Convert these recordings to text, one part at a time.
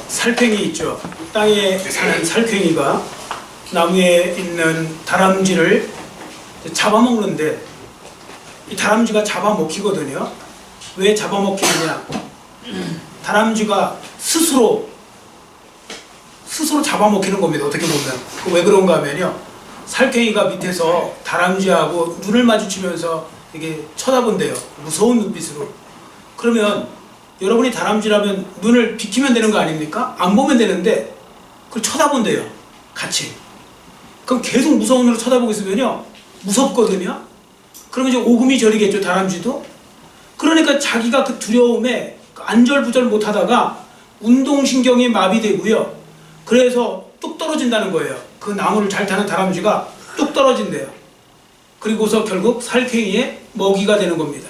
살쾡이 있죠. 땅에 사는 살쾡이가 나무에 있는 다람쥐를 잡아먹는데 이 다람쥐가 잡아먹히거든요. 왜 잡아먹히느냐? 다람쥐가 스스로 잡아먹히는 겁니다. 어떻게 보면. 왜 그런가 하면요, 살쾡이가 밑에서 다람쥐하고 눈을 마주치면서 이게 쳐다본대요. 무서운 눈빛으로. 그러면 여러분이 다람쥐라면 눈을 비키면 되는 거 아닙니까? 안 보면 되는데 그걸 쳐다본대요. 같이. 그럼 계속 무서운 눈으로 쳐다보고 있으면요, 무섭거든요. 그러면 이제 오금이 저리겠죠, 다람쥐도. 그러니까 자기가 그 두려움에 안절부절 못하다가 운동신경이 마비되고요. 그래서 뚝 떨어진다는 거예요. 그 나무를 잘 타는 다람쥐가 뚝 떨어진대요. 그리고서 결국 살쾡이의 먹이가 되는 겁니다.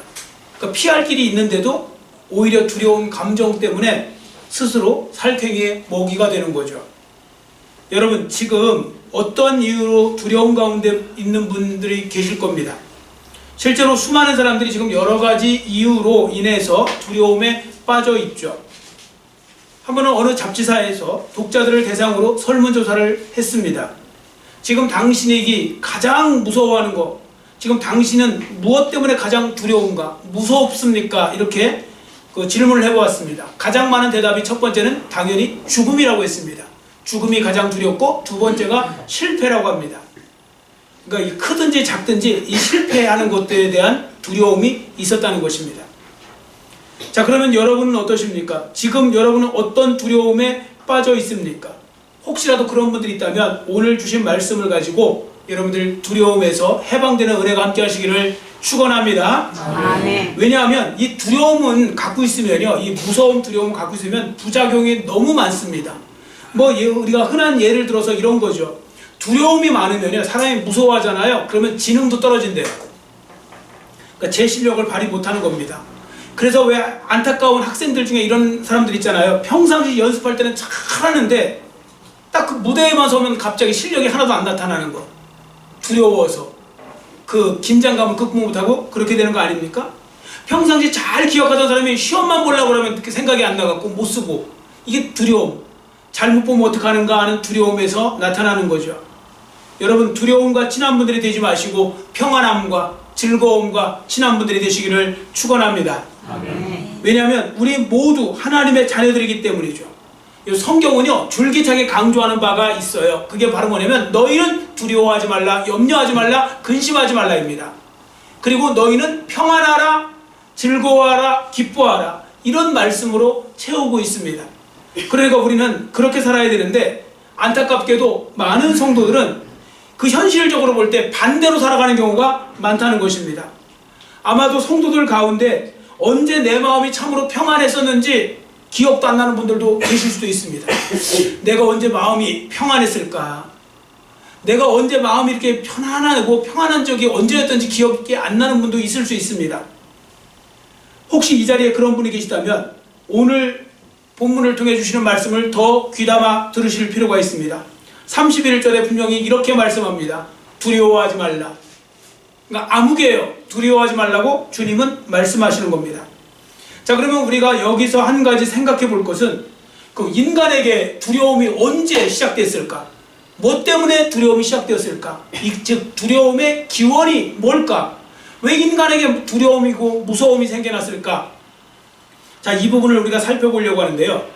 그러니까 피할 길이 있는데도 오히려 두려운 감정 때문에 스스로 살쾡이의 먹이가 되는 거죠. 여러분, 지금 어떤 이유로 두려움 가운데 있는 분들이 계실 겁니다. 실제로 수많은 사람들이 지금 여러 가지 이유로 인해서 두려움에 빠져 있죠. 한 번은 어느 잡지사에서 독자들을 대상으로 설문조사를 했습니다. 지금 당신에게 가장 무서워하는 거, 지금 당신은 무엇 때문에 가장 두려운가, 무섭습니까? 이렇게 그 질문을 해보았습니다. 가장 많은 대답이 첫 번째는 당연히 죽음이라고 했습니다. 죽음이 가장 두렵고 두 번째가 실패라고 합니다. 그러니까 크든지 작든지 이 실패하는 것들에 대한 두려움이 있었다는 것입니다. 자, 그러면 여러분은 어떠십니까? 지금 여러분은 어떤 두려움에 빠져 있습니까? 혹시라도 그런 분들이 있다면 오늘 주신 말씀을 가지고 여러분들 두려움에서 해방되는 은혜가 함께 하시기를 축원합니다. 아멘. 왜냐하면 이 두려움은 갖고 있으면요, 이 무서움 두려움 갖고 있으면 부작용이 너무 많습니다. 우리가 흔한 예를 들어서 이런 거죠. 두려움이 많으면요, 사람이 무서워하잖아요. 그러면 지능도 떨어진대요. 그러니까 제 실력을 발휘 못하는 겁니다. 그래서 왜 안타까운 학생들 중에 이런 사람들 있잖아요. 평상시 연습할 때는 잘하는데 딱 그 무대에만 서면 갑자기 실력이 하나도 안 나타나는 거. 두려워서 그 긴장감을 극복 못하고 그렇게 되는 거 아닙니까? 평상시 잘 기억하던 사람이 시험만 보려고 그러면 생각이 안 나갖고 못 쓰고, 이게 두려움. 잘못 보면 어떡하는가 하는 두려움에서 나타나는 거죠. 여러분, 두려움과 친한 분들이 되지 마시고 평안함과 즐거움과 친한 분들이 되시기를 축원합니다. 아멘. 왜냐하면 우리 모두 하나님의 자녀들이기 때문이죠. 성경은요, 줄기차게 강조하는 바가 있어요. 그게 바로 뭐냐면 너희는 두려워하지 말라, 염려하지 말라, 근심하지 말라입니다. 그리고 너희는 평안하라, 즐거워하라, 기뻐하라, 이런 말씀으로 채우고 있습니다. 그러니까 우리는 그렇게 살아야 되는데 안타깝게도 많은 성도들은 그 현실적으로 볼 때 반대로 살아가는 경우가 많다는 것입니다. 아마도 성도들 가운데 언제 내 마음이 참으로 평안했었는지 기억도 안 나는 분들도 계실 수도 있습니다. 내가 언제 마음이 평안했을까? 내가 언제 마음이 이렇게 편안하고 평안한 적이 언제였던지 기억이 안 나는 분도 있을 수 있습니다. 혹시 이 자리에 그런 분이 계시다면 오늘 본문을 통해 주시는 말씀을 더 귀담아 들으실 필요가 있습니다. 31절에 분명히 이렇게 말씀합니다. 두려워하지 말라. 그러니까 암흑이에요. 두려워하지 말라고 주님은 말씀하시는 겁니다. 자, 그러면 우리가 여기서 한 가지 생각해 볼 것은 그 인간에게 두려움이 언제 시작됐을까? 뭐 때문에 두려움이 시작되었을까? 즉 두려움의 기원이 뭘까? 왜 인간에게 두려움이고 무서움이 생겨났을까? 자, 이 부분을 우리가 살펴보려고 하는데요.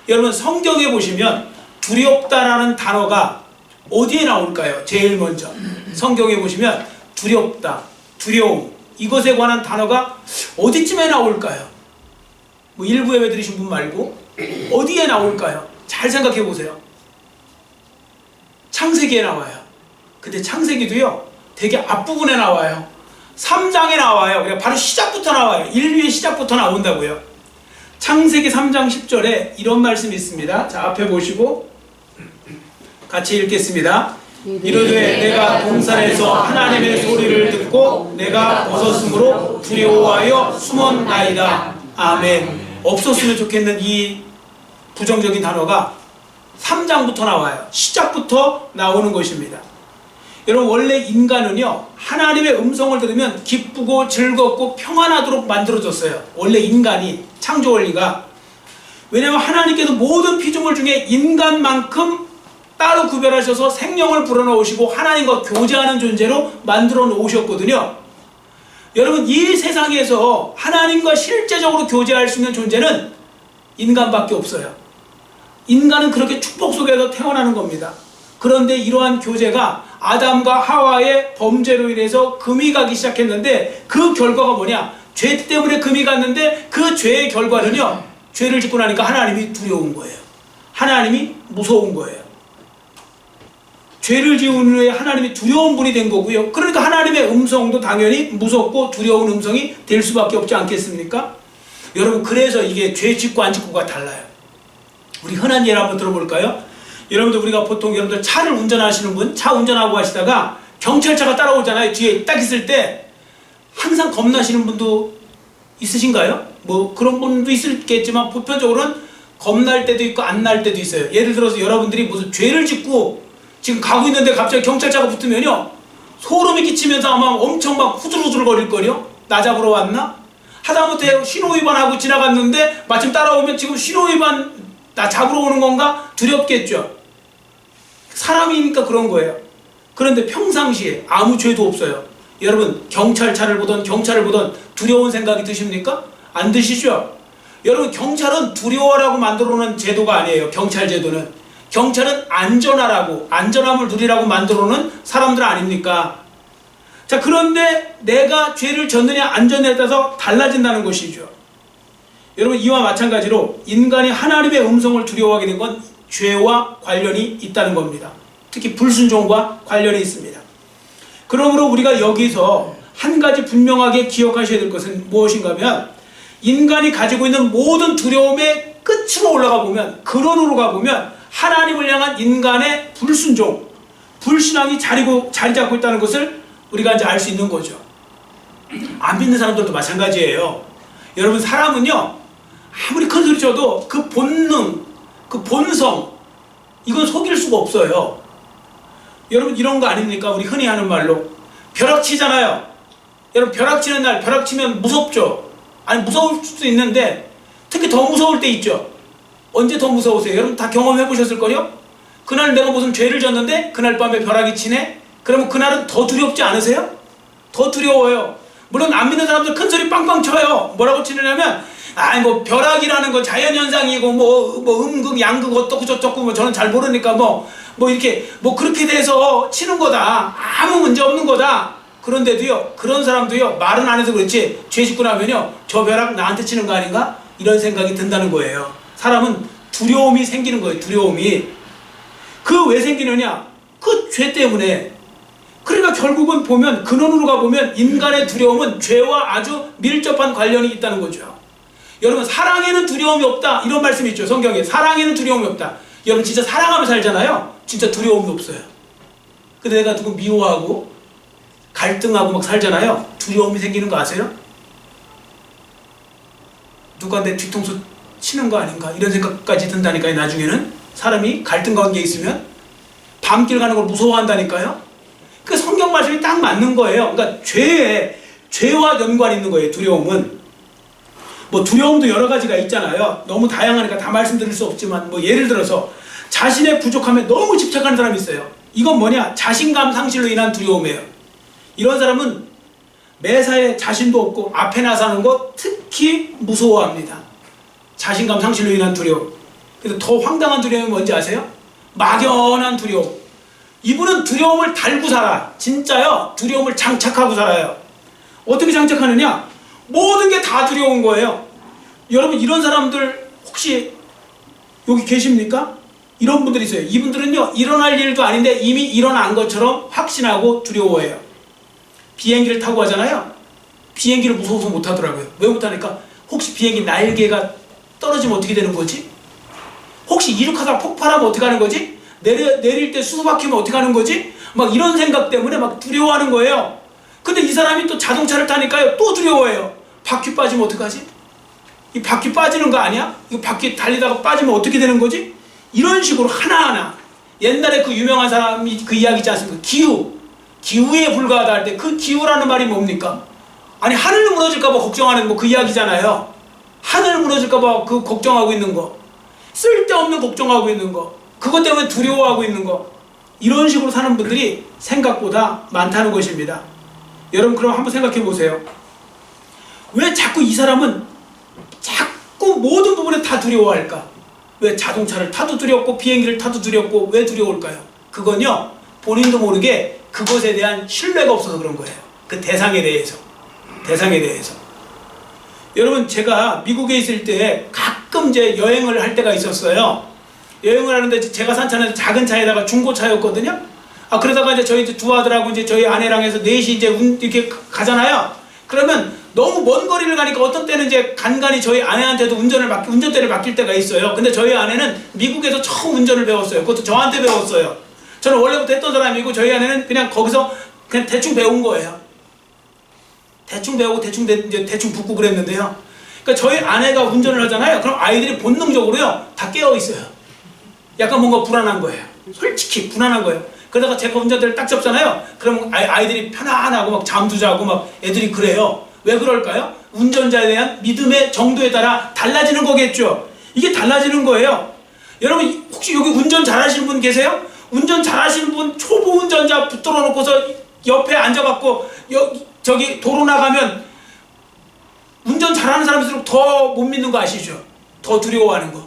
여러분, 성경에 보시면 두렵다라는 단어가 어디에 나올까요? 제일 먼저 성경에 보시면 두렵다, 두려움, 이것에 관한 단어가 어디쯤에 나올까요? 일부 예배 들으신 분 말고 어디에 나올까요? 잘 생각해 보세요. 창세기에 나와요. 근데 창세기도요, 되게 앞부분에 나와요. 3장에 나와요. 그러니까 바로 시작부터 나와요. 인류의 시작부터 나온다고요. 창세기 3장 10절에 이런 말씀이 있습니다. 자, 앞에 보시고 같이 읽겠습니다. 이르되 내가 동산에서 하나님의 소리를 듣고 내가 벗었으므로 두려워하여 숨었나이다. 아멘. 없었으면 좋겠는 이 부정적인 단어가 3장부터 나와요. 시작부터 나오는 것입니다. 여러분, 원래 인간은요, 하나님의 음성을 들으면 기쁘고 즐겁고 평안하도록 만들어졌어요. 원래 인간이, 창조 원리가. 왜냐하면 하나님께서 모든 피조물 중에 인간만큼 따로 구별하셔서 생명을 불어넣으시고 하나님과 교제하는 존재로 만들어 놓으셨거든요. 여러분, 이 세상에서 하나님과 실제적으로 교제할 수 있는 존재는 인간밖에 없어요. 인간은 그렇게 축복 속에서 태어나는 겁니다. 그런데 이러한 교제가 아담과 하와의 범죄로 인해서 금이 가기 시작했는데, 그 결과가 뭐냐? 죄 때문에 금이 갔는데, 그 죄의 결과는요, 죄를 짓고 나니까 하나님이 두려운 거예요. 하나님이 무서운 거예요. 죄를 지은 후에 하나님이 두려운 분이 된 거고요. 그러니까 하나님의 음성도 당연히 무섭고 두려운 음성이 될 수밖에 없지 않겠습니까? 여러분, 그래서 이게 죄 짓고 안 짓고가 달라요. 우리 흔한 예를 한번 들어볼까요? 여러분들, 우리가 보통 여러분들 차를 운전하시는 분, 차 운전하고 가시다가 경찰차가 따라오잖아요. 뒤에 딱 있을 때 항상 겁나시는 분도 있으신가요? 뭐 그런 분도 있겠지만 보편적으로는 겁날 때도 있고 안 날 때도 있어요. 예를 들어서 여러분들이 무슨 죄를 짓고 지금 가고 있는데 갑자기 경찰차가 붙으면요, 소름이 끼치면서 아마 엄청 막 후들후들 거릴걸요? 나 잡으러 왔나? 하다못해 신호위반하고 지나갔는데 마침 따라오면 지금 신호위반 나 잡으러 오는 건가? 두렵겠죠. 사람이니까 그런 거예요. 그런데 평상시에 아무 죄도 없어요. 여러분, 경찰차를 보던 경찰을 보던 두려운 생각이 드십니까? 안 드시죠? 여러분, 경찰은 두려워라고 만들어 놓은 제도가 아니에요. 경찰 제도는. 경찰은 안전하라고, 안전함을 누리라고 만들어 놓은 사람들 아닙니까? 자, 그런데 내가 죄를 졌느냐 안 졌느냐에 따라서 달라진다는 것이죠. 여러분, 이와 마찬가지로 인간이 하나님의 음성을 두려워하게 된 건 죄와 관련이 있다는 겁니다. 특히 불순종과 관련이 있습니다. 그러므로 우리가 여기서 한 가지 분명하게 기억하셔야 될 것은 무엇인가 하면, 인간이 가지고 있는 모든 두려움의 끝으로 올라가 보면, 근원으로 가보면 하나님을 향한 인간의 불순종, 불신앙이 자리 잡고 있다는 것을 우리가 이제 알 수 있는 거죠. 안 믿는 사람들도 마찬가지예요. 여러분, 사람은요, 아무리 큰 소리 쳐도 그 본능, 그 본성, 이건 속일 수가 없어요. 여러분, 이런 거 아닙니까? 우리 흔히 하는 말로 벼락치잖아요. 여러분, 벼락치는 날, 벼락치면 무섭죠? 아니, 무서울 수도 있는데 특히 더 무서울 때 있죠. 언제 더 무서우세요? 여러분 다 경험해 보셨을걸요? 그날 내가 무슨 죄를 졌는데 그날 밤에 벼락이 치네? 그러면 그날은 더 두렵지 않으세요? 더 두려워요. 물론 안 믿는 사람들 큰 소리 빵빵 쳐요. 뭐라고 치느냐면, 아이 뭐 벼락이라는 건 자연현상이고 뭐 음극 양극 어떻고 저떻고 뭐 저는 잘 모르니까 뭐 이렇게 뭐 그렇게 돼서 치는 거다. 아무 문제 없는 거다. 그런데도요, 그런 사람도요, 말은 안 해서 그렇지 죄 짓고 나면요, 저 벼락 나한테 치는 거 아닌가? 이런 생각이 든다는 거예요. 사람은 두려움이 생기는 거예요. 두려움이. 그 왜 생기느냐? 그 죄 때문에. 그러니까 결국은 보면, 근원으로 가보면 인간의 두려움은 죄와 아주 밀접한 관련이 있다는 거죠. 여러분, 사랑에는 두려움이 없다, 이런 말씀이 있죠. 성경에. 사랑에는 두려움이 없다. 여러분, 진짜 사랑하며 살잖아요. 진짜 두려움이 없어요. 근데 내가 누구 미워하고 갈등하고 막 살잖아요. 두려움이 생기는 거 아세요? 누가 내 뒤통수 치는 거 아닌가, 이런 생각까지 든다니까요. 나중에는 사람이 갈등 관계에 있으면 밤길 가는 걸 무서워한다니까요. 그 성경 말씀이 딱 맞는 거예요. 그러니까 죄와 연관이 있는 거예요. 두려움은. 뭐 두려움도 여러 가지가 있잖아요. 너무 다양하니까 다 말씀드릴 수 없지만, 뭐 예를 들어서 자신의 부족함에 너무 집착하는 사람이 있어요. 이건 뭐냐? 자신감 상실로 인한 두려움이에요. 이런 사람은 매사에 자신도 없고 앞에 나서는 거 특히 무서워합니다. 자신감 상실로 인한 두려움. 그래서 더 황당한 두려움이 뭔지 아세요? 막연한 두려움. 이분은 두려움을 달고 살아. 진짜요. 두려움을 장착하고 살아요. 어떻게 장착하느냐? 모든 게 다 두려운 거예요. 여러분, 이런 사람들 혹시 여기 계십니까? 이런 분들이 있어요. 이분들은요, 일어날 일도 아닌데 이미 일어난 것처럼 확신하고 두려워해요. 비행기를 타고 가잖아요. 비행기를 무서워서 못 타더라고요. 왜 못 타니까? 혹시 비행기 날개가 떨어지면 어떻게 되는 거지? 혹시 이륙하다가 폭발하면 어떻게 하는 거지? 내릴 때 수소 박히면 어떻게 하는 거지? 막 이런 생각 때문에 막 두려워하는 거예요. 근데 이 사람이 또 자동차를 타니까요, 또 두려워해요. 바퀴 빠지면 어떡하지? 이 바퀴 빠지는 거 아니야? 이거 바퀴 달리다가 빠지면 어떻게 되는 거지? 이런 식으로 하나하나. 옛날에 그 유명한 사람이 그 이야기 있지 않습니까? 기후에 불과하다 할 때 그 기후라는 말이 뭡니까? 아니, 하늘이 무너질까 봐 걱정하는 뭐 그 이야기잖아요. 하늘 무너질까봐 그 걱정하고 있는 거, 쓸데없는 걱정하고 있는 거, 그것 때문에 두려워하고 있는 거, 이런 식으로 사는 분들이 생각보다 많다는 것입니다. 여러분 그럼 한번 생각해 보세요. 왜 자꾸 이 사람은 자꾸 모든 부분에 다 두려워할까? 왜 자동차를 타도 두렵고 비행기를 타도 두렵고 왜 두려울까요? 그건요, 본인도 모르게 그것에 대한 신뢰가 없어서 그런 거예요. 그 대상에 대해서. 여러분 제가 미국에 있을 때 가끔 이제 여행을 할 때가 있었어요. 여행을 하는데 제가 산 차는 작은 차에다가 중고차였거든요. 그러다가 이제 저희 두 아들하고 이제 저희 아내랑 해서 넷이 이제 이렇게 가잖아요. 그러면 너무 먼 거리를 가니까 어떤 때는 이제 간간히 저희 아내한테도 운전대를 맡길 때가 있어요. 근데 저희 아내는 미국에서 처음 운전을 배웠어요. 그것도 저한테 배웠어요. 저는 원래부터 했던 사람이고 저희 아내는 그냥 거기서 그냥 대충 배운 거예요. 대충 배우고 대충 붙고 그랬는데요. 그러니까 저희 아내가 운전을 하잖아요. 그럼 아이들이 본능적으로요 다 깨어 있어요. 약간 뭔가 불안한 거예요. 솔직히 불안한 거예요. 그러다가 제가 운전대를 딱 잡잖아요. 그럼 아이들이 편안하고 막 잠도 자고 막 애들이 그래요. 왜 그럴까요? 운전자에 대한 믿음의 정도에 따라 달라지는 거겠죠. 이게 달라지는 거예요. 여러분 혹시 여기 운전 잘하시는 분 계세요? 운전 잘하시는 분 초보 운전자 붙들어 놓고서 옆에 앉아갖고 저기 도로 나가면 운전 잘하는 사람일수록 더 못 믿는 거 아시죠? 더 두려워하는 거.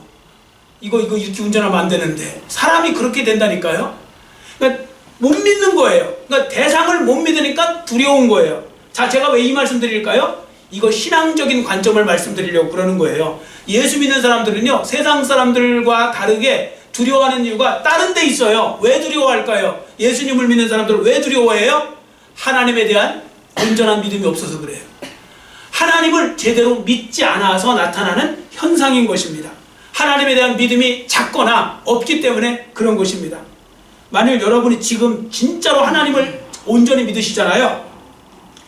이거 이렇게 운전하면 안 되는데 사람이 그렇게 된다니까요. 그러니까 못 믿는 거예요. 그러니까 대상을 못 믿으니까 두려운 거예요. 자, 제가 왜 이 말씀 드릴까요? 이거 신앙적인 관점을 말씀드리려고 그러는 거예요. 예수 믿는 사람들은요 세상 사람들과 다르게 두려워하는 이유가 다른 데 있어요. 왜 두려워할까요? 예수님을 믿는 사람들은 왜 두려워해요? 하나님에 대한 온전한 믿음이 없어서 그래요. 하나님을 제대로 믿지 않아서 나타나는 현상인 것입니다. 하나님에 대한 믿음이 작거나 없기 때문에 그런 것입니다. 만일 여러분이 지금 진짜로 하나님을 온전히 믿으시잖아요.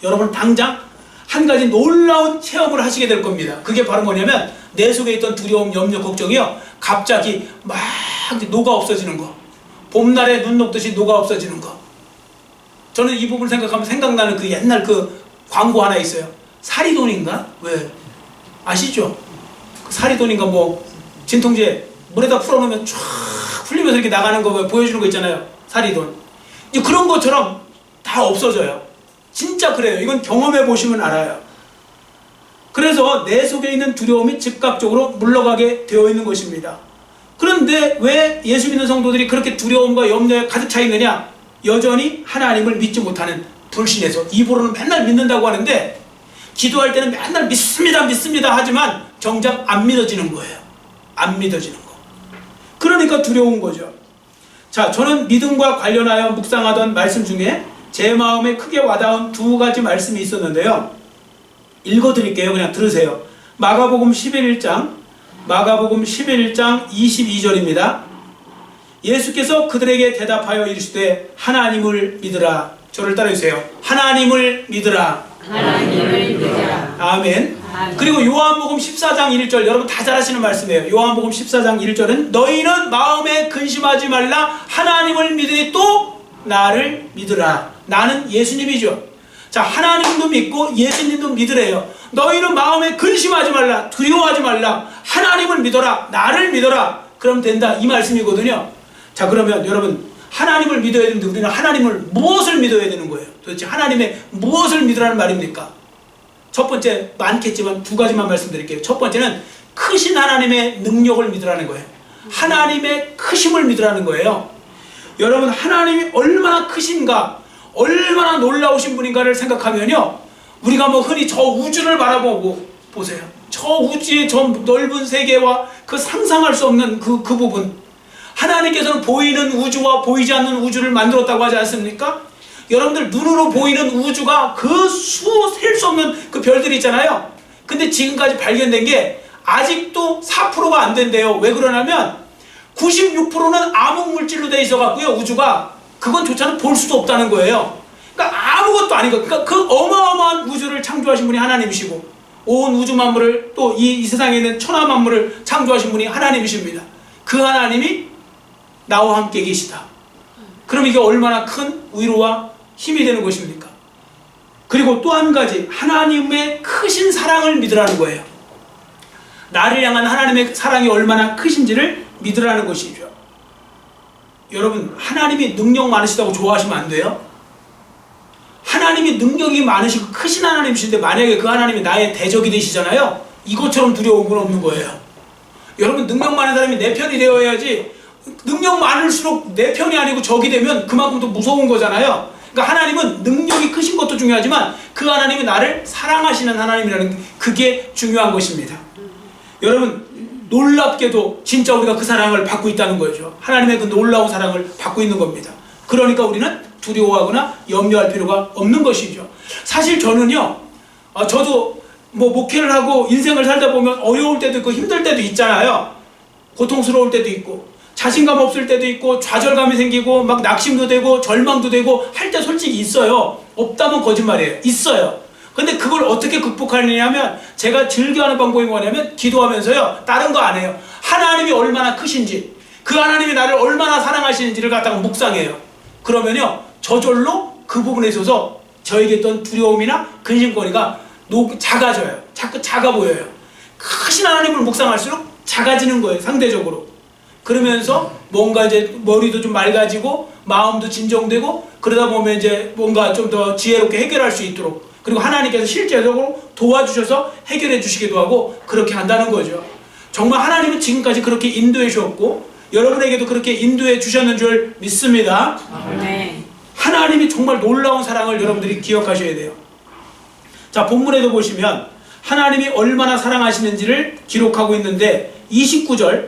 여러분 당장 한 가지 놀라운 체험을 하시게 될 겁니다. 그게 바로 뭐냐면 내 속에 있던 두려움, 염려, 걱정이요 갑자기 막 녹아 없어지는 거. 봄날에 눈 녹듯이 녹아 없어지는 거. 저는 이 부분을 생각하면 생각나는 그 옛날 그 광고 하나 있어요. 사리돈인가? 왜? 아시죠? 그 사리돈인가 뭐 진통제 물에다 풀어놓으면 쫙 풀리면서 이렇게 나가는 거 보여주는 거 있잖아요. 사리돈. 이제 그런 것처럼 다 없어져요. 진짜 그래요. 이건 경험해 보시면 알아요. 그래서 내 속에 있는 두려움이 즉각적으로 물러가게 되어 있는 것입니다. 그런데 왜 예수 믿는 성도들이 그렇게 두려움과 염려에 가득 차 있느냐? 여전히 하나님을 믿지 못하는 불신에서 입으로는 맨날 믿는다고 하는데 기도할 때는 맨날 믿습니다 하지만 정작 안 믿어지는 거예요. 안 믿어지는 거. 그러니까 두려운 거죠. 자, 저는 믿음과 관련하여 묵상하던 말씀 중에 제 마음에 크게 와닿은 두 가지 말씀이 있었는데요. 읽어드릴게요. 그냥 들으세요. 마가복음 11장 22절입니다. 예수께서 그들에게 대답하여 이르시되 하나님을 믿으라. 저를 따라주세요. 하나님을 믿으라. 하나님을 믿으라. 아멘. 그리고 요한복음 14장 1절 여러분 다 잘 아시는 말씀이에요. 요한복음 14장 1절은 너희는 마음에 근심하지 말라. 하나님을 믿으니 또 나를 믿으라. 나는 예수님이죠. 자, 하나님도 믿고 예수님도 믿으래요. 너희는 마음에 근심하지 말라. 두려워하지 말라. 하나님을 믿어라. 나를 믿어라. 그럼 된다. 이 말씀이거든요. 자, 그러면 여러분 하나님을 믿어야 되는데 우리는 하나님을 무엇을 믿어야 되는 거예요? 도대체 하나님의 무엇을 믿으라는 말입니까? 첫 번째 많겠지만 두 가지만 말씀드릴게요. 첫 번째는 크신 하나님의 능력을 믿으라는 거예요. 하나님의 크심을 믿으라는 거예요. 여러분 하나님이 얼마나 크신가, 얼마나 놀라우신 분인가를 생각하면요, 우리가 뭐 흔히 저 우주를 바라보고 보세요. 저 우주의 저 넓은 세계와 그 상상할 수 없는 그 부분, 하나님께서는 보이는 우주와 보이지 않는 우주를 만들었다고 하지 않습니까? 여러분들 눈으로 보이는 우주가 그 셀 수 없는 그 별들이 있잖아요. 근데 지금까지 발견된 게 아직도 4%가 안 된대요. 왜 그러냐면 96%는 암흑물질로 돼 있어 갖고요, 우주가. 그건 조차는 볼 수도 없다는 거예요. 그러니까 아무것도 아닌 거. 그러니까 그 어마어마한 우주를 창조하신 분이 하나님이시고 온 우주 만물을 또 이 세상에 있는 천하 만물을 창조하신 분이 하나님이십니다. 그 하나님이 나와 함께 계시다. 그럼 이게 얼마나 큰 위로와 힘이 되는 것입니까? 그리고 또 한 가지, 하나님의 크신 사랑을 믿으라는 거예요. 나를 향한 하나님의 사랑이 얼마나 크신지를 믿으라는 것이죠. 여러분, 하나님이 능력 많으시다고 좋아하시면 안 돼요? 하나님이 능력이 많으시고 크신 하나님이신데 만약에 그 하나님이 나의 대적이 되시잖아요. 이것처럼 두려운 건 없는 거예요. 여러분, 능력 많은 사람이 내 편이 되어야지, 능력 많을수록 내 편이 아니고 적이 되면 그만큼 더 무서운 거잖아요. 그러니까 하나님은 능력이 크신 것도 중요하지만 그 하나님이 나를 사랑하시는 하나님이라는 그게 중요한 것입니다. 여러분, 놀랍게도 진짜 우리가 그 사랑을 받고 있다는 거죠. 하나님의 그 놀라운 사랑을 받고 있는 겁니다. 그러니까 우리는 두려워하거나 염려할 필요가 없는 것이죠. 사실 저는요, 저도 뭐 목회를 하고 인생을 살다 보면 어려울 때도 있고 힘들 때도 있잖아요. 고통스러울 때도 있고 자신감 없을 때도 있고 좌절감이 생기고 막 낙심도 되고 절망도 되고 할 때 솔직히 있어요. 없다면 거짓말이에요. 있어요. 근데 그걸 어떻게 극복하느냐 하면 제가 즐겨하는 방법이 뭐냐면 기도하면서요, 다른 거 안 해요. 하나님이 얼마나 크신지, 그 하나님이 나를 얼마나 사랑하시는지를 갖다가 묵상해요. 그러면요, 저절로 그 부분에 있어서 저에게 있던 두려움이나 근심거리가 작아져요. 자꾸 작아 보여요. 크신 하나님을 묵상할수록 작아지는 거예요, 상대적으로. 그러면서 뭔가 이제 머리도 좀 맑아지고 마음도 진정되고 그러다 보면 이제 뭔가 좀 더 지혜롭게 해결할 수 있도록, 그리고 하나님께서 실제적으로 도와주셔서 해결해 주시기도 하고 그렇게 한다는 거죠. 정말 하나님은 지금까지 그렇게 인도해 주셨고 여러분에게도 그렇게 인도해 주셨는 줄 믿습니다. 네. 하나님이 정말 놀라운 사랑을 여러분들이 기억하셔야 돼요. 자, 본문에도 보시면 하나님이 얼마나 사랑하시는지를 기록하고 있는데 29절,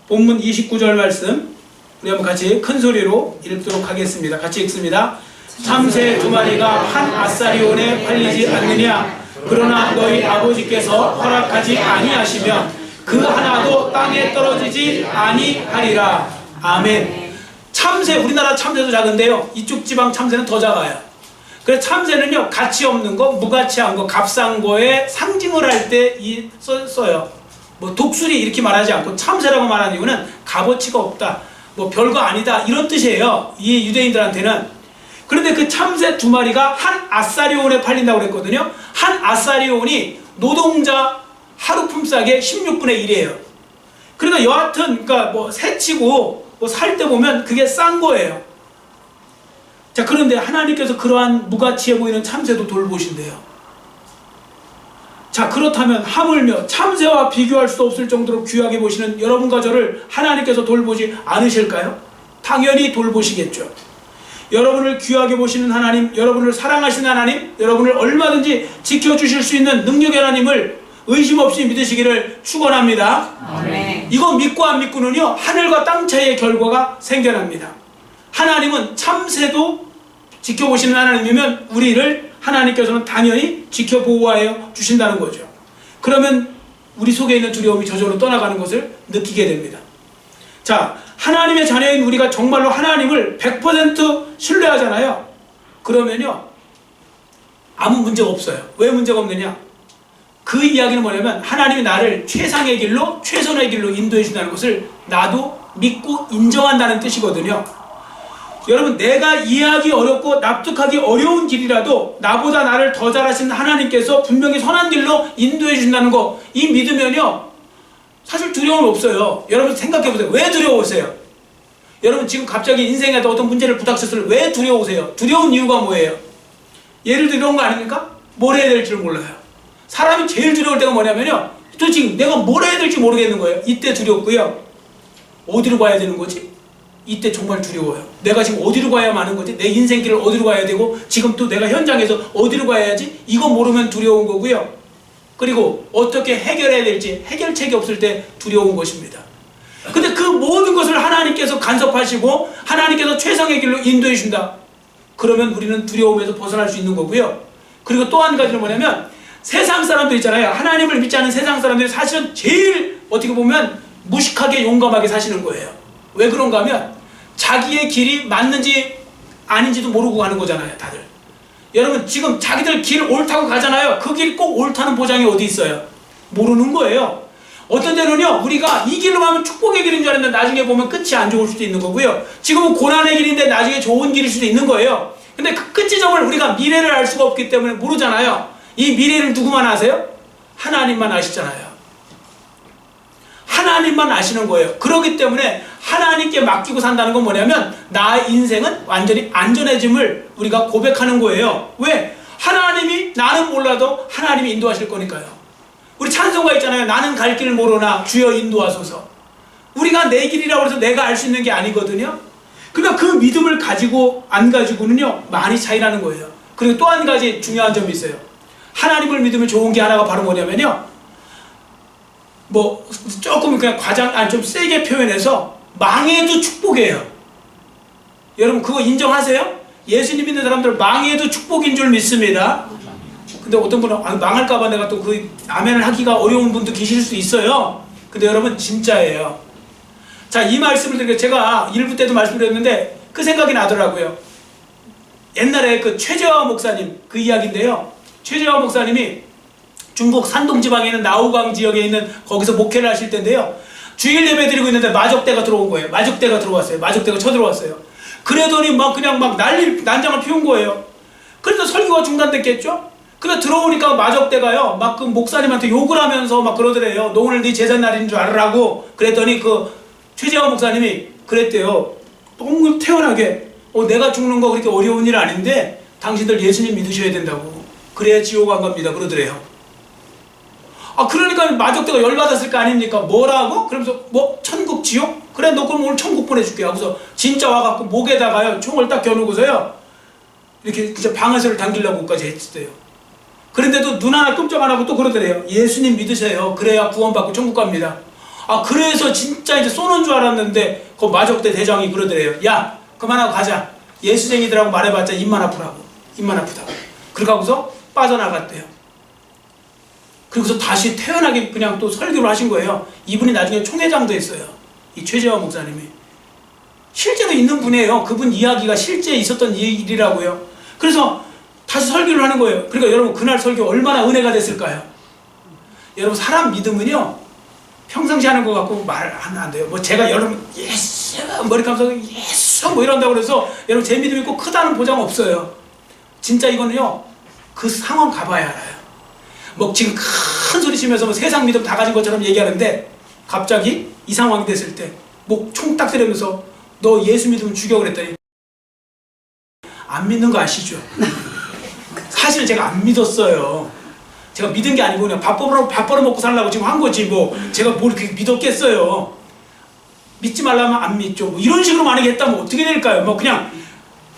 본문 29절 말씀 우리 한번 같이 큰 소리로 읽도록 하겠습니다. 같이 읽습니다. 참새 두 마리가 한 아사리온에 팔리지 않느냐? 그러나 너희 아버지께서 허락하지 아니하시면 그 하나도 땅에 떨어지지 아니하리라. 아멘. 참새, 우리나라 참새도 작은데요, 이쪽 지방 참새는 더 작아요. 그래서 참새는요, 가치 없는 거, 무가치한 거, 값싼 거에 상징을 할 때 써요. 뭐 독수리 이렇게 말하지 않고 참새라고 말하는 이유는 값어치가 없다, 뭐 별거 아니다, 이런 뜻이에요, 이 유대인들한테는. 그런데 그 참새 두 마리가 한 아사리온에 팔린다고 그랬거든요. 한 아사리온이 노동자 하루 품삯의 16분의 1이에요. 그러니까 여하튼, 그러니까 뭐 새치고 뭐 살 때 보면 그게 싼 거예요. 자, 그런데 하나님께서 그러한 무가치해 보이는 참새도 돌보신대요. 자, 그렇다면 하물며 참새와 비교할 수 없을 정도로 귀하게 보시는 여러분과 저를 하나님께서 돌보지 않으실까요? 당연히 돌보시겠죠. 여러분을 귀하게 보시는 하나님, 여러분을 사랑하시는 하나님, 여러분을 얼마든지 지켜주실 수 있는 능력의 하나님을 의심 없이 믿으시기를 축원합니다. 아멘. 이거 믿고 안 믿고는요, 하늘과 땅 차이의 결과가 생겨납니다. 하나님은 참새도 지켜보시는 하나님이면 우리를 하나님께서는 당연히 지켜보호하여 주신다는 거죠. 그러면 우리 속에 있는 두려움이 저절로 떠나가는 것을 느끼게 됩니다. 자, 하나님의 자녀인 우리가 정말로 하나님을 100% 신뢰하잖아요. 그러면요, 아무 문제가 없어요. 왜 문제가 없느냐? 그 이야기는 뭐냐면 하나님이 나를 최상의 길로, 최선의 길로 인도해 준다는 것을 나도 믿고 인정한다는 뜻이거든요. 여러분, 내가 이해하기 어렵고 납득하기 어려운 길이라도 나보다 나를 더 잘하시는 하나님께서 분명히 선한 길로 인도해 준다는 거, 이 믿으면요, 사실 두려움이 없어요. 여러분 생각해 보세요. 왜 두려우세요? 여러분 지금 갑자기 인생에다 어떤 문제를 부닥쳤을 때 왜 두려우세요? 두려운 이유가 뭐예요? 예를 들어 이런 거 아닙니까? 뭘 해야 될지 몰라요. 사람이 제일 두려울 때가 뭐냐면요, 또 지금 내가 뭘 해야 될지 모르겠는 거예요. 이때 두렵고요. 어디로 가야 되는 거지? 이때 정말 두려워요. 내가 지금 어디로 가야 하는 거지? 내 인생길을 어디로 가야 되고 지금 또 내가 현장에서 어디로 가야 하지? 이거 모르면 두려운 거고요. 그리고 어떻게 해결해야 될지 해결책이 없을 때 두려운 것입니다. 근데 그 모든 것을 하나님께서 간섭하시고 하나님께서 최상의 길로 인도해 준다. 그러면 우리는 두려움에서 벗어날 수 있는 거고요. 그리고 또 한 가지는 뭐냐면 세상 사람들 있잖아요. 하나님을 믿지 않는 세상 사람들이 사실은 제일 어떻게 보면 무식하게 용감하게 사시는 거예요. 왜 그런가 하면 자기의 길이 맞는지 아닌지도 모르고 가는 거잖아요, 다들. 여러분 지금 자기들 길 옳다고 가잖아요. 그 길 꼭 옳다는 보장이 어디 있어요? 모르는 거예요. 어떤 때는요, 우리가 이 길로 가면 축복의 길인 줄 알았는데 나중에 보면 끝이 안 좋을 수도 있는 거고요. 지금은 고난의 길인데 나중에 좋은 길일 수도 있는 거예요. 근데 그 끝지점을 우리가 미래를 알 수가 없기 때문에 모르잖아요. 이 미래를 누구만 아세요? 하나님만 아시잖아요. 하나님만 아시는 거예요. 그렇기 때문에 하나님께 맡기고 산다는 건 뭐냐면 나의 인생은 완전히 안전해짐을 우리가 고백하는 거예요. 왜? 하나님이 나는 몰라도 하나님이 인도하실 거니까요. 우리 찬송가 있잖아요. 나는 갈 길 모르나 주여 인도하소서. 우리가 내 길이라고 해서 내가 알 수 있는 게 아니거든요. 그러니까 그 믿음을 가지고 안 가지고는요 많이 차이 나는 거예요. 그리고 또 한 가지 중요한 점이 있어요. 하나님을 믿으면 좋은 게 하나가 바로 뭐냐면요, 뭐 조금 그냥 좀 세게 표현해서 망해도 축복이에요. 여러분 그거 인정하세요? 예수님 믿는 사람들 망해도 축복인 줄 믿습니다. 근데 어떤 분은 망할까봐 내가 또 그 아멘을 하기가 어려운 분도 계실 수 있어요. 근데 여러분 진짜예요. 자, 이 말씀을 드리고 제가 일부 때도 말씀드렸는데 그 생각이 나더라고요. 옛날에 그 최재화 목사님 그 이야기인데요. 최재화 목사님이 중국 산동 지방에 있는 나우강 지역에 있는 거기서 목회를 하실 텐데요. 주일 예배 드리고 있는데 마적대가 들어온 거예요. 마적대가 들어왔어요. 마적대가 쳐들어왔어요. 그러더니 막 그냥 막 난장을 피운 거예요. 그래서 설교가 중단됐겠죠? 그래서 들어오니까 마적대가요 막 그 목사님한테 욕을 하면서 막 그러더래요. 너 오늘 네 제삿 날인 줄 알으라고. 그랬더니 그 최재화 목사님이 그랬대요. 너무 태연하게 내가 죽는 거 그렇게 어려운 일 아닌데 당신들 예수님 믿으셔야 된다고. 그래야 지옥 안 갑니다. 그러더래요. 그러니까 마적대가 열받았을 거 아닙니까? 뭐라고? 그러면서 뭐 천국 지옥? 그래 너 그럼 오늘 천국 보내줄게 하고서 진짜 와갖고 목에다가요 총을 딱 겨누고서요 이렇게 진짜 방아쇠를 당기려고까지 했대요. 그런데도 눈 하나 끔찍 안 하고 또 그러더래요. 예수님 믿으세요. 그래야 구원받고 천국 갑니다. 그래서 진짜 이제 쏘는 줄 알았는데 그 마적대 대장이 그러더래요. 야 그만하고 가자. 예수쟁이들하고 말해봤자 입만 아프라고. 입만 아프다고. 그러고 하고서 빠져나갔대요. 그리고서 다시 태연하게 그냥 또 설교를 하신 거예요. 이분이 나중에 총회장도 했어요. 이 최재화 목사님이. 실제로 있는 분이에요. 그분 이야기가 실제 있었던 일이라고요. 그래서 다시 설교를 하는 거예요. 그러니까 여러분 그날 설교 얼마나 은혜가 됐을까요? 여러분 사람 믿음은요 평상시 하는 거 갖고 말하면 안 돼요. 뭐 제가 여러분 예수 머리 감싸고 예수 뭐 이런다고 그래서 여러분 제 믿음이 꼭 크다는 보장 없어요. 진짜 이거는요 그 상황 가봐야 알아요. 뭐 지금 큰 소리 치면서 뭐 세상 믿음 다 가진 것처럼 얘기하는데 갑자기 이 상황이 됐을 때 목 총 딱 때리면서 너 예수 믿으면 죽여 그랬더니 안 믿는 거 아시죠? 사실 제가 안 믿었어요. 제가 믿은 게 아니고 그냥 밥 벌어먹고 살려고 지금 한 거지 뭐 제가 뭘 그렇게 믿었겠어요. 믿지 말라면 안 믿죠. 뭐 이런 식으로 만약에 했다면 어떻게 될까요? 뭐 그냥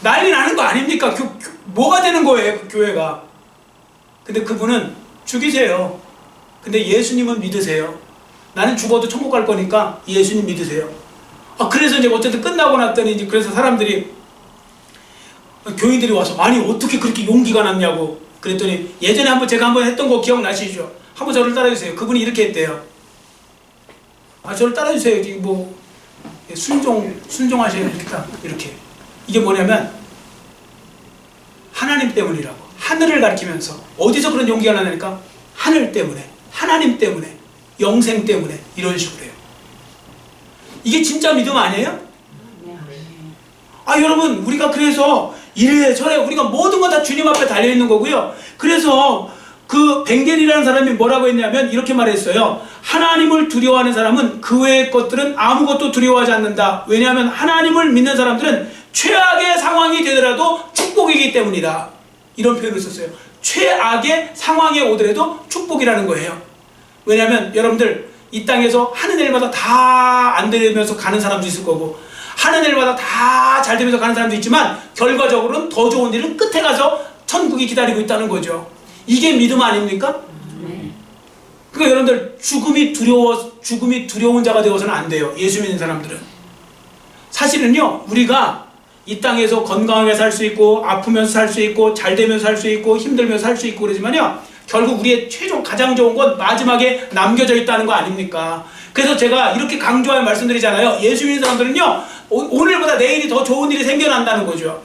난리 나는 거 아닙니까? 뭐가 되는 거예요 그 교회가. 근데 그분은 죽이세요. 근데 예수님은 믿으세요. 나는 죽어도 천국 갈 거니까 예수님 믿으세요. 그래서 이제 어쨌든 끝나고 났더니 이제 그래서 사람들이 교인들이 와서 아니 어떻게 그렇게 용기가 났냐고 그랬더니 예전에 제가 한번 했던 거 기억나시죠? 한번 저를 따라주세요. 그분이 이렇게 했대요. 저를 따라주세요. 뭐 순종하셔야 되겠다. 이렇게. 이게 뭐냐면 하나님 때문이라고. 하늘을 가리키면서 어디서 그런 용기가 나냐니까 하늘 때문에, 하나님 때문에, 영생 때문에 이런 식으로 해요. 이게 진짜 믿음 아니에요? 여러분 우리가 그래서 이래저래 우리가 모든 건 다 주님 앞에 달려있는 거고요. 그래서 그 벵겔이라는 사람이 뭐라고 했냐면 이렇게 말했어요. 하나님을 두려워하는 사람은 그 외의 것들은 아무것도 두려워하지 않는다. 왜냐하면 하나님을 믿는 사람들은 최악의 상황이 되더라도 축복이기 때문이다. 이런 표현을 썼어요. 최악의 상황에 오더라도 축복이라는 거예요. 왜냐하면 여러분들 이 땅에서 하는 일마다 다 안 되면서 가는 사람도 있을 거고 하는 일마다 다 잘 되면서 가는 사람도 있지만 결과적으로는 더 좋은 일은 끝에 가서 천국이 기다리고 있다는 거죠. 이게 믿음 아닙니까? 그러니까 여러분들 죽음이 두려운 자가 되어서는 안 돼요. 예수 믿는 사람들은. 사실은요 우리가 이 땅에서 건강하게 살 수 있고 아프면서 살 수 있고 잘 되면서 살 수 있고 힘들면서 살 수 있고 그러지만요 결국 우리의 가장 좋은 건 마지막에 남겨져 있다는 거 아닙니까? 그래서 제가 이렇게 강조하여 말씀드리잖아요. 예수 믿는 사람들은요 오늘보다 내일이 더 좋은 일이 생겨난다는 거죠.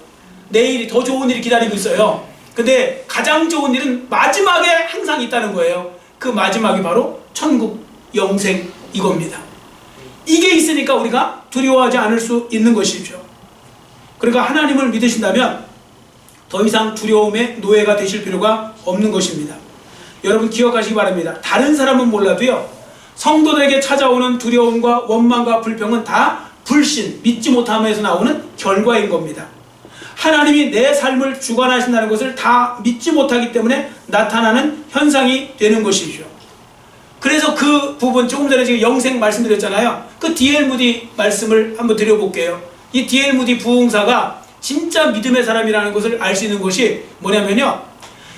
내일이 더 좋은 일이 기다리고 있어요. 근데 가장 좋은 일은 마지막에 항상 있다는 거예요. 그 마지막이 바로 천국 영생 이겁니다. 이게 있으니까 우리가 두려워하지 않을 수 있는 것이죠. 그러니까 하나님을 믿으신다면 더 이상 두려움의 노예가 되실 필요가 없는 것입니다. 여러분 기억하시기 바랍니다. 다른 사람은 몰라도요 성도들에게 찾아오는 두려움과 원망과 불평은 다 불신, 믿지 못함에서 나오는 결과인 겁니다. 하나님이 내 삶을 주관하신다는 것을 다 믿지 못하기 때문에 나타나는 현상이 되는 것이죠. 그래서 그 부분, 조금 전에 지금 영생 말씀드렸잖아요. 그 D.L. 무디 말씀을 한번 드려볼게요. 이 D.L. 무디 부흥사가 진짜 믿음의 사람이라는 것을 알 수 있는 것이 뭐냐면요,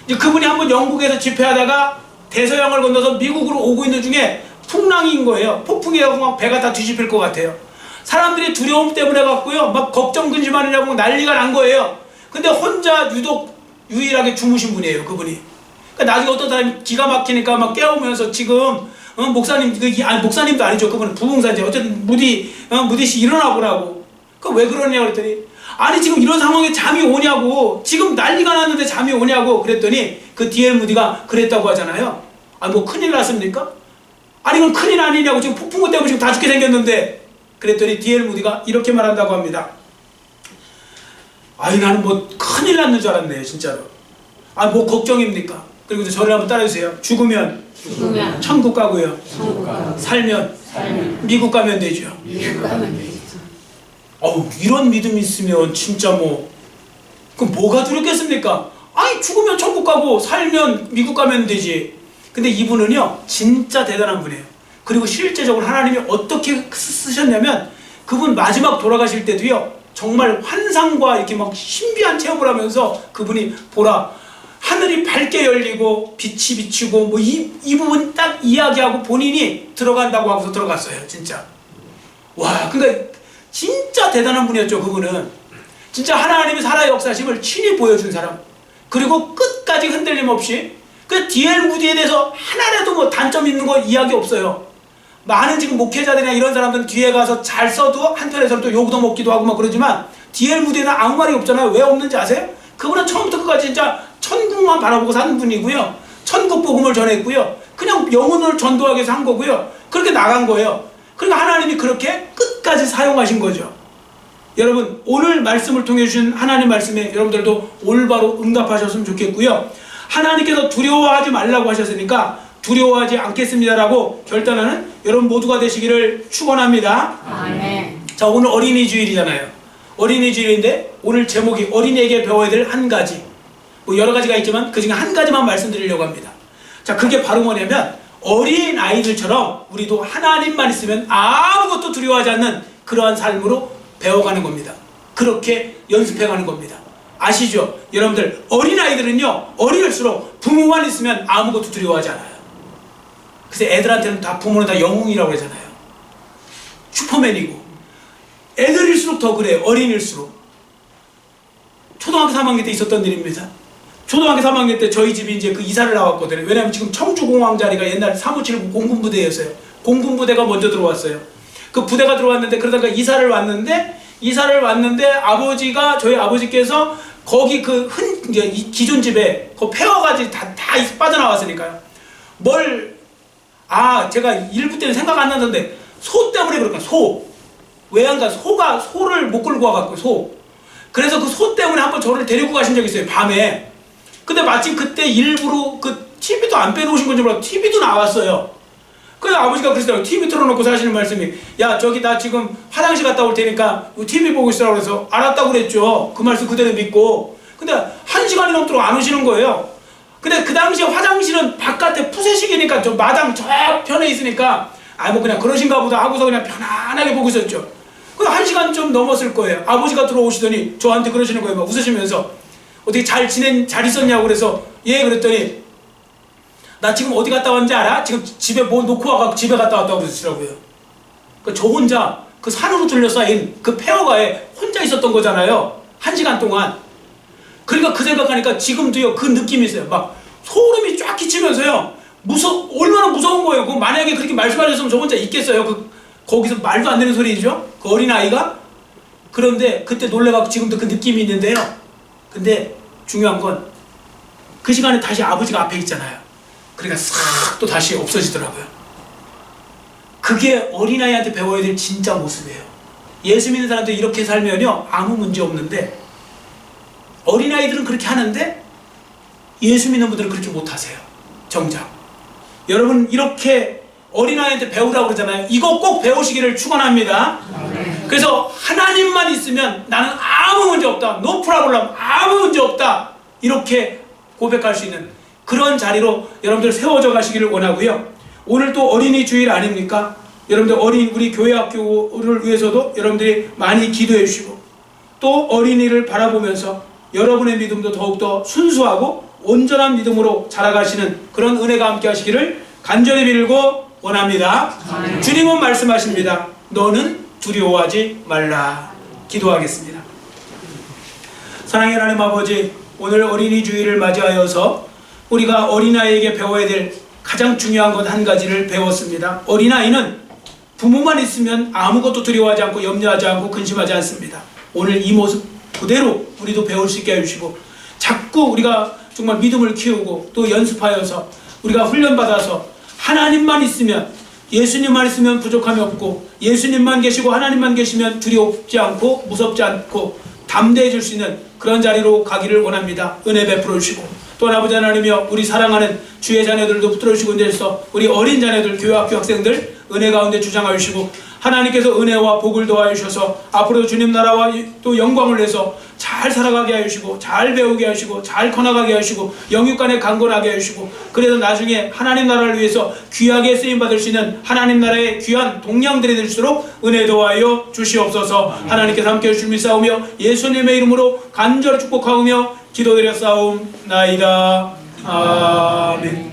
이제 그분이 한번 영국에서 집회하다가 대서양을 건너서 미국으로 오고 있는 중에 풍랑인 거예요. 폭풍이 와서 막 배가 다 뒤집힐 것 같아요. 사람들이 두려움 때문에 갖고요, 막 걱정 근심하느냐고 난리가 난 거예요. 근데 혼자 유일하게 주무신 분이에요, 그분이. 그러니까 나중에 어떤 사람이 기가 막히니까 막 깨우면서 지금 목사님, 아니 목사님도 아니죠, 그분은 부흥사인데 어쨌든 무디 씨 일어나 보라고. 그 왜 그러냐고 그랬더니, 아니 지금 이런 상황에 잠이 오냐고, 지금 난리가 났는데 잠이 오냐고 그랬더니 그 D.L. 무디가 그랬다고 하잖아요. 아니 뭐 큰일 났습니까? 아니 그건 큰일 아니냐고, 지금 폭풍우 때문에 지금 다 죽게 생겼는데. 그랬더니 D.L. 무디가 이렇게 말한다고 합니다. 아니 나는 뭐 큰일 났는 줄 알았네 진짜로. 아 뭐 걱정입니까? 그리고 저를 한번 따라주세요. 죽으면 천국 가고요. 살면 미국 가면 되죠. 어우, 이런 믿음이 있으면 진짜 뭐, 그럼 뭐가 두렵겠습니까? 아니 죽으면 천국 가고 살면 미국 가면 되지. 근데 이분은요 진짜 대단한 분이에요. 그리고 실제적으로 하나님이 어떻게 쓰셨냐면, 그분 마지막 돌아가실 때도요 정말 환상과 이렇게 막 신비한 체험을 하면서 그분이 보라, 하늘이 밝게 열리고 빛이 비치고 뭐 이 부분 딱 이야기하고 본인이 들어간다고 하고서 들어갔어요. 진짜. 와, 그러니까 진짜 대단한 분이었죠. 그분은 진짜 하나님의 살아 역사심을 친히 보여준 사람, 그리고 끝까지 흔들림 없이. 그 D.L. 무디에 대해서 하나라도 뭐 단점 있는 거 이야기 없어요. 많은 지금 목회자들이나 이런 사람들은 뒤에 가서 잘 써도 한편에서는 또 욕도 먹기도 하고 막 그러지만, D.L. 무디에는 아무 말이 없잖아요. 왜 없는지 아세요? 그분은 처음부터 끝까지 진짜 천국만 바라보고 사는 분이고요, 천국 복음을 전했고요, 그냥 영혼을 전도하기 위해서 한 거고요, 그렇게 나간 거예요. 그러니까 하나님이 그렇게 끝까지 사용하신 거죠. 여러분, 오늘 말씀을 통해 주신 하나님 말씀에 여러분들도 올바로 응답하셨으면 좋겠고요. 하나님께서 두려워하지 말라고 하셨으니까 두려워하지 않겠습니다라고 결단하는 여러분 모두가 되시기를 축원합니다. 아멘. 자, 오늘 어린이 주일이잖아요. 어린이 주일인데 오늘 제목이 어린이에게 배워야 될 한 가지. 뭐 여러 가지가 있지만 그 중에 한 가지만 말씀드리려고 합니다. 자, 그게 바로 뭐냐면, 어린 아이들처럼 우리도 하나님만 있으면 아무것도 두려워하지 않는 그러한 삶으로 배워가는 겁니다. 그렇게 연습해가는 겁니다. 아시죠? 여러분들, 어린아이들은요 어릴수록 부모만 있으면 아무것도 두려워하지 않아요. 그래서 애들한테는 다 부모는 다 영웅이라고 그러잖아요. 슈퍼맨이고. 애들일수록 더 그래요. 어린일수록. 초등학교 3학년 때 있었던 일입니다. 초등학교 3학년 때 저희 집이 이제 그 이사를 나왔거든요. 왜냐면 지금 청주공항 자리가 옛날 357 공군부대였어요. 공군부대가 먼저 들어왔어요. 그 부대가 들어왔는데, 그러다가 이사를 왔는데 아버지가, 저희 아버지께서 거기 그 이제 기존 집에 그 폐허가지 다 빠져나왔으니까요. 제가 일부 때는 생각 안 났는데 소 때문에 그럴까? 소. 외양간 소를 못 끌고 와갖고 소. 그래서 그 소 때문에 한번 저를 데리고 가신 적이 있어요, 밤에. 근데 마침 그때 일부러 그 TV도 안 빼놓으신 건지 몰라도 TV도 나왔어요. 그래서 아버지가 그러시더라고요. TV 틀어놓고 사시는 말씀이, 야 저기 나 지금 화장실 갔다 올 테니까 TV 보고 있으라고 그래서 알았다고 그랬죠. 그 말씀 그대로 믿고. 근데 1시간이 넘도록 안 오시는 거예요. 근데 그 당시에 화장실은 바깥에 푸세식이니까 저 마당 저 편에 있으니까 뭐 그냥 그러신가 보다 하고서 그냥 편안하게 보고 있었죠. 그 1시간 좀 넘었을 거예요. 아버지가 들어오시더니 저한테 그러시는 거예요. 막 웃으시면서, 어떻게 잘 있었냐고. 그래서 예 그랬더니, 나 지금 어디 갔다 왔는지 알아? 지금 집에 뭐 놓고 와가지고 집에 갔다 왔다고 그러시더라고요. 저 혼자 그 산으로 둘러싸인 그 폐허가에 혼자 있었던 거잖아요. 1시간 동안. 그러니까 그 생각하니까 지금도요 그 느낌이 있어요. 막 소름이 쫙 끼치면서요. 얼마나 무서운 거예요. 그 만약에 그렇게 말씀하셨으면 저 혼자 있겠어요. 거기서 말도 안 되는 소리죠? 그 어린아이가? 그런데 그때 놀래갖고 지금도 그 느낌이 있는데요. 근데 중요한 건 그 시간에 다시 아버지가 앞에 있잖아요. 그러니까 싹 또 다시 없어지더라고요. 그게 어린아이한테 배워야 될 진짜 모습이에요. 예수 믿는 사람들 이렇게 살면요 아무 문제 없는데, 어린아이들은 그렇게 하는데 예수 믿는 분들은 그렇게 못하세요. 정작 여러분, 이렇게 어린아이한테 배우라고 그러잖아요. 이거 꼭 배우시기를 축원합니다. 그래서 하나님만 있으면 나는 아무 문제 없다. No problem. 아무 문제 없다. 이렇게 고백할 수 있는 그런 자리로 여러분들 세워져 가시기를 원하고요. 오늘 또 어린이 주일 아닙니까? 여러분들 우리 교회 학교를 위해서도 여러분들이 많이 기도해 주시고 또 어린이를 바라보면서 여러분의 믿음도 더욱더 순수하고 온전한 믿음으로 자라가시는 그런 은혜가 함께 하시기를 간절히 빌고 원합니다. 주님은 말씀하십니다. 너는 두려워하지 말라. 기도하겠습니다. 사랑의 하나님 아버지, 오늘 어린이 주일을 맞이하여서 우리가 어린아이에게 배워야 될 가장 중요한 것 한 가지를 배웠습니다. 어린아이는 부모만 있으면 아무것도 두려워하지 않고 염려하지 않고 근심하지 않습니다. 오늘 이 모습 그대로 우리도 배울 수 있게 해주시고 자꾸 우리가 정말 믿음을 키우고 또 연습하여서 우리가 훈련받아서 하나님만 있으면, 예수님만 있으면 부족함이 없고 예수님만 계시고 하나님만 계시면 두렵지 않고 무섭지 않고 담대해질 수 있는 그런 자리로 가기를 원합니다. 은혜 베풀어 주시고 또 아버지 하나님이여, 우리 사랑하는 주의 자녀들도 붙들어 주시고 인도해서 우리 어린 자녀들, 교회학교 학생들 은혜 가운데 주장하여 주시고 하나님께서 은혜와 복을 더하여 주셔서 앞으로 주님 나라와 또 영광을 내서 잘 살아가게 하시고 잘 배우게 하시고 잘 커나가게 하시고 영육간에 강건하게 하시고 그래서 나중에 하나님 나라를 위해서 귀하게 쓰임받을 수 있는 하나님 나라의 귀한 동량들이 될수록 은혜 더하여 주시옵소서. 하나님께서 함께 해주실 믿사오며 예수님의 이름으로 간절히 축복하오며 기도드려 싸움나이다. 아멘.